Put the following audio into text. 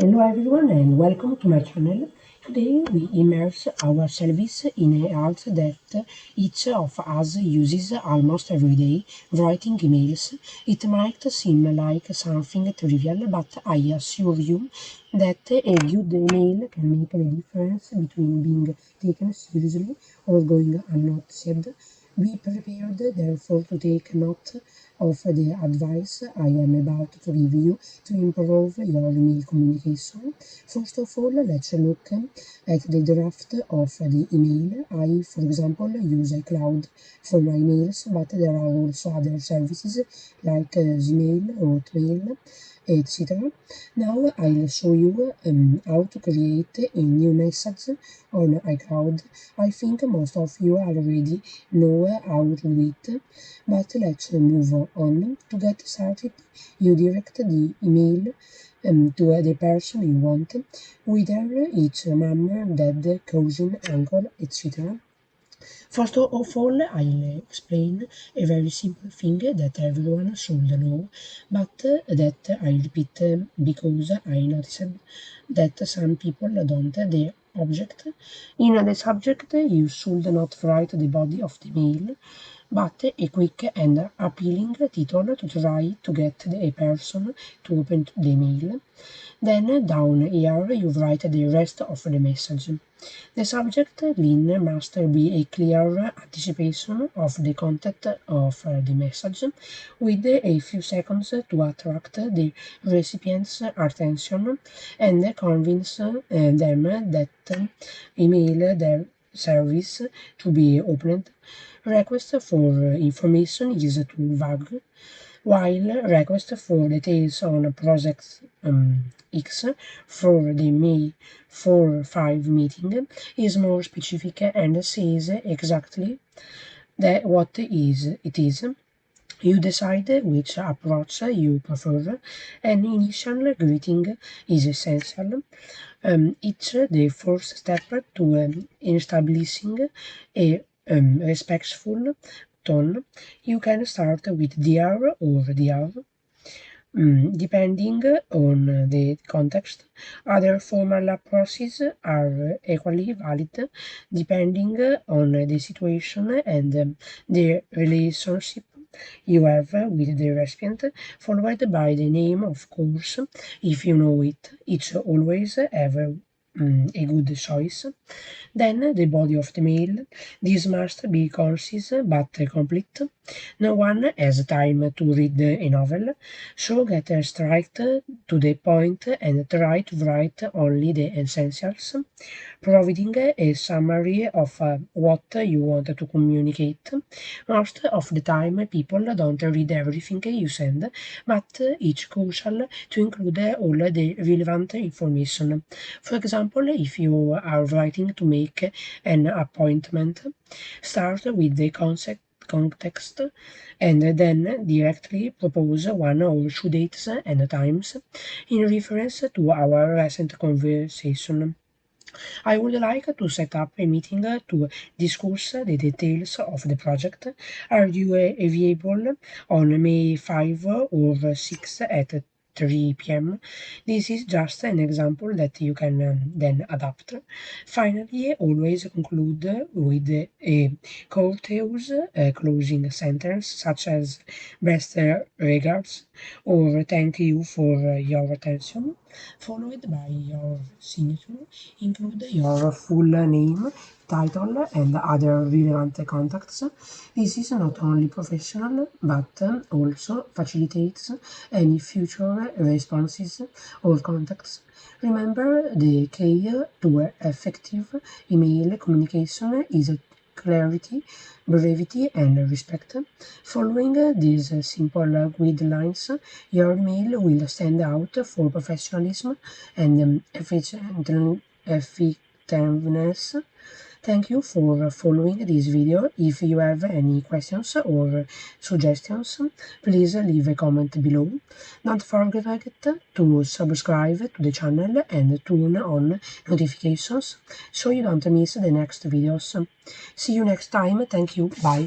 Hello everyone and welcome to my channel. Today we immerse ourselves in a art that each of us uses almost every day, writing emails. It might seem like something trivial, but I assure you that a good email can make the difference between being taken seriously or going unnoticed. Be prepared, therefore, to take note of the advice I am about to give you to improve your email communication. First of all, let's look at the draft of the email. I, for example, use iCloud for my emails, but there are also other services like Gmail, Hotmail, etc. Now I'll show you how to create a new message on iCloud. I think most of you already know how to do it, but let's move on. To get started, you direct the email to the person you want, whether it's mom, dad, cousin, uncle, etc. First of all, I'll explain a very simple thing that everyone should know, but that I repeat because I noticed that some people don't. The object. In the subject, you should not write the body of the mail, but a quick and appealing title to try to get a person to open the mail. Then down here you write the rest of the message. The subject line must be a clear anticipation of the content of the message, with a few seconds to attract the recipient's attention and convince them that email their service to be opened. Request for information is too vague, while request for details on Project X for the May 4-5 meeting is more specific and says exactly what it is. You decide which approach you prefer. An initial greeting is essential. It's the first step to establishing a respectful tone. You can start with dear or dear, depending on the context. Other formal approaches are equally valid depending on the situation and the relationship you have with the recipient, followed by the name, of course, if you know it. It's always have a good choice. Then the body of the mail. This must be concise but complete. No one has time to read a novel, so get straight to the point and try to write only the essentials, providing a summary of what you want to communicate. Most of the time, people don't read everything you send, but it's crucial to include all the relevant information. For example, if you are writing to make an appointment, start with the context and then directly propose one or two dates and times in reference to our recent conversation. I would like to set up a meeting to discuss the details of the project. Are you available on May 5 or 6 at 3 p.m.? This is just an example that you can then adapt. Finally, always conclude with a courteous closing sentence such as best regards or thank you for your attention, followed by your signature. Include your full name, title, and other relevant contacts. This is not only professional but also facilitates any future responses or contacts. Remember, the key to effective email communication is clarity, brevity, and respect. Following these simple guidelines, your email will stand out for professionalism and effectiveness. Thank you for following this video. If you have any questions or suggestions, please leave a comment below. Don't forget to subscribe to the channel and turn on notifications so you don't miss the next videos. See you next time. Thank you. Bye.